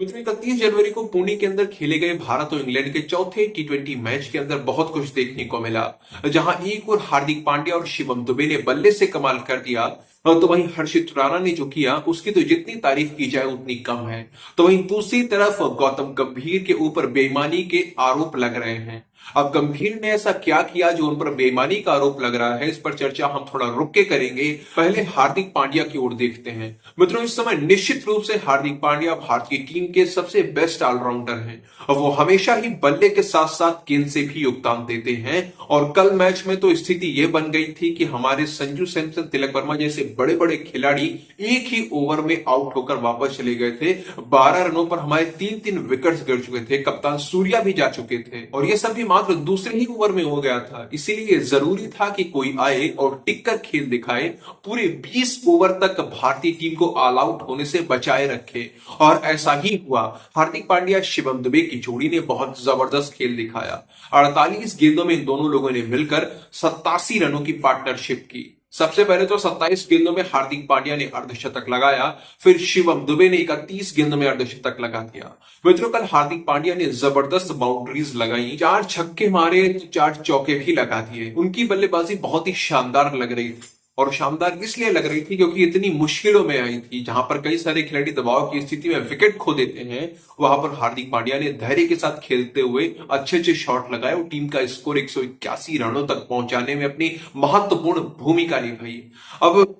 मित्रों 31 जनवरी को पुणे के अंदर खेले गए भारत और इंग्लैंड के चौथे टी20 मैच के अंदर बहुत कुछ देखने को मिला। जहां एक और हार्दिक पांड्या और शिवम दुबे ने बल्ले से कमाल कर दिया, और तो वहीं हर्षित राणा ने जो किया उसकी तो जितनी तारीफ की जाए उतनी कम है। तो वहीं दूसरी तरफ गौतम गंभीर के ऊपर बेईमानी के आरोप लग रहे हैं। अब गंभीर ने ऐसा क्या किया जो उन पर बेईमानी का आरोप लग रहा है, इस पर चर्चा हम थोड़ा रुक के करेंगे। पहले हार्दिक पांड्या की ओर देखते हैं। मित्रों इस समय निश्चित रूप से हार्दिक पांड्या भारतीय टीम के सबसे बेस्ट ऑलराउंडर हैं और वो हमेशा ही बल्ले के साथ साथ गेंद से भी योगदान देते हैं। और कल मैच में तो स्थिति ये बन गई थी कि हमारे संजू सैमसन, तिलक वर्मा जैसे बड़े बड़े खिलाड़ी एक ही ओवर में आउट होकर वापस चले गए थे। 12 रनों पर हमारे तीन तीन विकेट्स गिर चुके थे, कप्तान सूर्या भी जा चुके थे और ये सब भी मात्र दूसरे ही ओवर में हो गया था। इसीलिए जरूरी था कि कोई आए और टिककर खेल दिखाए, पूरे 20 ओवर तक भारतीय टीम को ऑल आउट होने से बचाए रखे। और ऐसा ही हुआ। हार्दिक पांड्या शिवम दुबे की जोड़ी ने बहुत जबरदस्त खेल दिखाया। 48 गेंदों में इन दोनों लोगों ने मिलकर 87 रनों की पार्टनरशिप की। सबसे पहले तो 27 गेंदों में हार्दिक पांड्या ने अर्धशतक लगाया, फिर शिवम दुबे ने 31 गेंदों में अर्धशतक लगा दिया। मित्रों कल हार्दिक पांड्या ने जबरदस्त बाउंड्रीज लगाई, 4 छक्के मारे तो 4 चौके भी लगा दिए। उनकी बल्लेबाजी बहुत ही शानदार लग रही थी, और शानदार इसलिए लग रही थी क्योंकि इतनी मुश्किलों में आई थी। जहां पर कई सारे खिलाड़ी दबाव की स्थिति में विकेट खो देते हैं, वहां पर हार्दिक पांड्या ने धैर्य के साथ खेलते हुए अच्छे अच्छे शॉट लगाए और टीम का स्कोर 181 रनों तक पहुंचाने में अपनी महत्वपूर्ण भूमिका निभाई। अब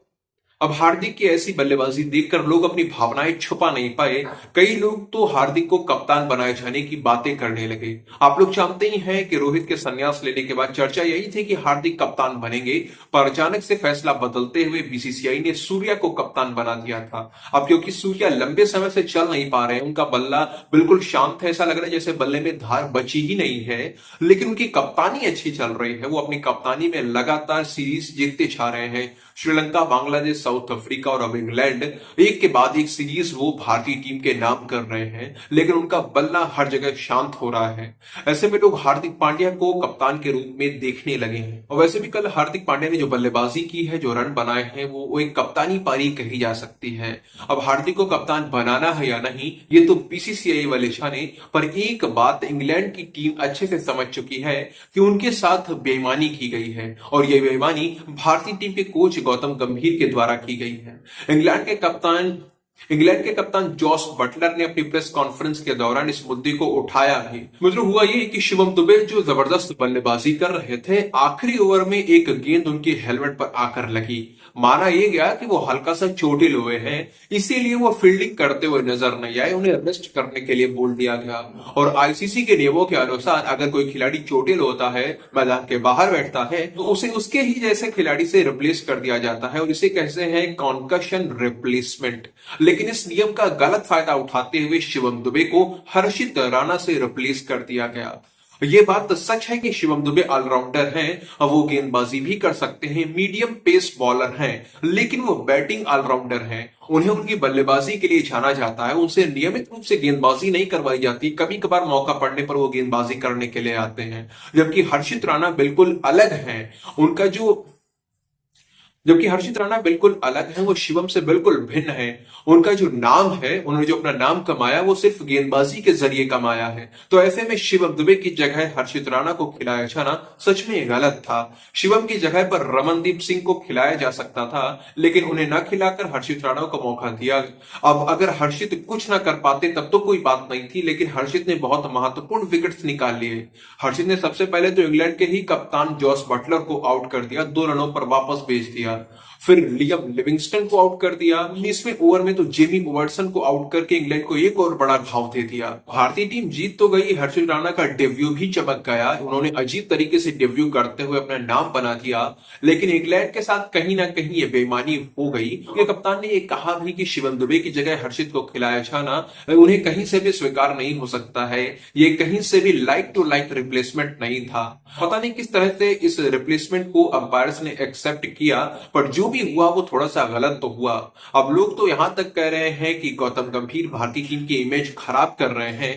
अब हार्दिक की ऐसी बल्लेबाजी देखकर लोग अपनी भावनाएं छुपा नहीं पाए। कई लोग तो हार्दिक को कप्तान बनाए जाने की बातें करने लगे। आप लोग जानते ही हैं कि रोहित के संन्यास लेने के बाद चर्चा यही थी कि हार्दिक कप्तान बनेंगे, पर अचानक से फैसला बदलते हुए बीसीसीआई ने सूर्या को कप्तान बना दिया था। अब क्योंकि सूर्या लंबे समय से चल नहीं पा रहे हैं, उनका बल्ला बिल्कुल शांत है, ऐसा लग रहा है जैसे बल्ले में धार बची ही नहीं है, लेकिन उनकी कप्तानी अच्छी चल रही है। वो अपनी कप्तानी में लगातार सीरीज जीतते जा रहे हैं। श्रीलंका, बांग्लादेश, साउथ अफ्रीका और अब इंग्लैंड, एक के बाद एक सीरीज वो भारतीय टीम के नाम कर रहे हैं, लेकिन उनका बल्ला हर जगह शांत हो रहा है। ऐसे में लोग हार्दिक पांड्या को कप्तान के रूप में देखने लगे हैं। और वैसे भी कल हार्दिक पांड्या ने जो बल्लेबाजी की है, जो रन बनाए हैं, वो एक कप्तानी पारी कही जा सकती है। अब हार्दिक को कप्तान बनाना है या नहीं, ये तो बीसीसीआई वाले जाने, पर एक बात इंग्लैंड की टीम अच्छे से समझ चुकी है कि उनके साथ बेईमानी की गई है, और यह बेईमानी भारतीय टीम के कोच गौतम गंभीर के द्वारा की गई है। इंग्लैंड के कप्तान जॉस बटलर ने अपनी प्रेस कॉन्फ्रेंस के दौरान इस मुद्दे को उठाया भी। मतलब हुआ ये कि शिवम दुबे जो जबरदस्त बल्लेबाजी कर रहे थे, आखिरी ओवर में एक गेंद उनके हेलमेट पर आकर लगी। माना यह गया कि वो हल्का सा चोटिल हुए हैं, इसीलिए वो फील्डिंग करते हुए नजर नहीं आए, उन्हें रेस्ट करने के लिए बोल दिया गया। और आईसीसी के नियमों के अनुसार अगर कोई खिलाड़ी चोटिल होता है, मैदान के बाहर बैठता है, तो उसे उसके ही जैसे खिलाड़ी से रिप्लेस कर दिया जाता है, और इसे कहते हैं कॉन्कशन रिप्लेसमेंट। लेकिन इस नियम का गलत फायदा उठाते हुए शिवम दुबे को हर्षित राणा से रिप्लेस कर दिया गया। ये बात तो सच है कि शिवम दुबे ऑलराउंडर हैं, वो गेंदबाजी भी कर सकते हैं, मीडियम पेस बॉलर हैं, लेकिन वो बैटिंग ऑलराउंडर हैं। उन्हें उनकी बल्लेबाजी के लिए जाना जाता है, उनसे नियमित रूप से गेंदबाजी नहीं करवाई जाती, कभी कभार मौका पड़ने पर वो गेंदबाजी करने के लिए आते हैं। जबकि हर्षित राणा बिल्कुल अलग हैं। उनका जो जबकि हर्षित राणा बिल्कुल अलग है, वो शिवम से बिल्कुल भिन्न है। उनका जो नाम है, उन्होंने जो अपना नाम कमाया, वो सिर्फ गेंदबाजी के जरिए कमाया है। तो ऐसे में शिवम दुबे की जगह हर्षित राणा को खिलाया जाना सच में गलत था। शिवम की जगह पर रमनदीप सिंह को खिलाया जा सकता था, लेकिन उन्हें न खिलाकर हर्षित राणा को मौका दिया। अब अगर हर्षित कुछ ना कर पाते तब तो कोई बात नहीं थी, लेकिन हर्षित ने बहुत महत्वपूर्ण विकेट्स निकाल लिए। हर्षित ने सबसे पहले तो इंग्लैंड के ही कप्तान जॉस बटलर को आउट कर दिया, 2 रनों पर वापस भेज दिया। फिर लियम लिविंगस्टन को आउट कर दिया। 19वें ओवर में तो जेमी ओवर्सन को आउट करके इंग्लैंड को एक और बड़ा घाव दे दिया। भारतीय टीम जीत तो गई, हर्षित राणा का डेब्यू भी चमक गया। उन्होंने अजीब तरीके से डेब्यू करते हुए अपना नाम बना दिया, लेकिन इंग्लैंड के साथ कहीं ना कहीं ये बेईमानी हो गई। ये कप्तान ने ये कहा भी कि शिवम दुबे की जगह हर्षित को खिलाया जाना उन्हें कहीं से भी स्वीकार नहीं हो सकता है। ये कहीं से भी लाइक टू लाइक रिप्लेसमेंट नहीं था। पता नहीं किस तरह से इस रिप्लेसमेंट को अंपायर्स ने एक्सेप्ट किया, पर जो भी हुआ वो थोड़ा सा गलत तो हुआ। अब लोग तो यहां तक कह रहे हैं कि गौतम गंभीर भारतीय टीम की इमेज खराब कर रहे हैं,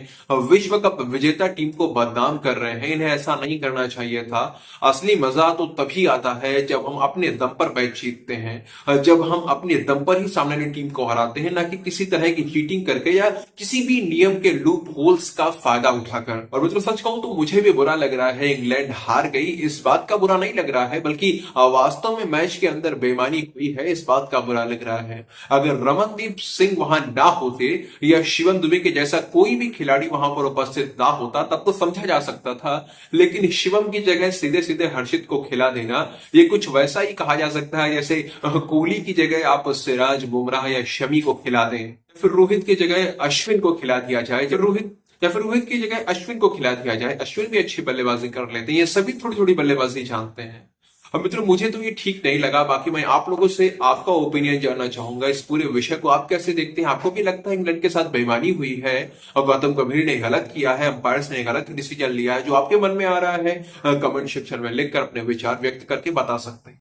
विश्व कप विजेता टीम को बदनाम कर रहे हैं, इन्हें ऐसा नहीं करना चाहिए था। असली मजा तो तभी आता है जब हम अपने दम पर मैच जीतते हैं, जब हम अपने दम पर ही सामने वाली टीम को हराते हैं, ना कि किसी तरह की चीटिंग करके या किसी भी नियम के लूप होल्स का फायदा उठाकर। और मित्रों सच कहूं तो मुझे भी बुरा लग रहा है, इंग्लैंड हार गई इस बात का बुरा नहीं लग रहा है, बल्कि वास्तव में मैच के अंदर बेईमानी हुई है इस बात का बुरा लग रहा है। अगर रमनदीप सिंह वहां ना होते या शिवम दुबे के जैसा कोई भी खिलाड़ी वहां पर उपस्थित ना होता तब तो समझा जा सकता था, लेकिन शिवम की जगह सीधे सीधे हर्षित को खिला देना, ये कुछ वैसा ही कहा जा सकता है जैसे कोहली की जगह आप सिराज, बुमराह या शमी को खिला दें, फिर रोहित की जगह अश्विन को खिला दिया जाए, फिर रोहित की जगह अश्विन को खिला दिया जाए। अश्विन भी अच्छी बल्लेबाजी कर लेते हैं, ये सभी थोड़ी थोड़ी बल्लेबाजी जानते हैं। अब मित्रों मुझे तो ये ठीक नहीं लगा। बाकी मैं आप लोगों से आपका ओपिनियन जानना चाहूंगा इस पूरे विषय को, आप कैसे देखते हैं? आपको भी लगता है इंग्लैंड के साथ बेईमानी हुई है और गौतम गंभीर ने गलत किया है, अंपायर्स ने गलत डिसीजन लिया है? जो आपके मन में आ रहा है कमेंट सेक्शन में लिखकर अपने विचार व्यक्त करके बता सकते हैं।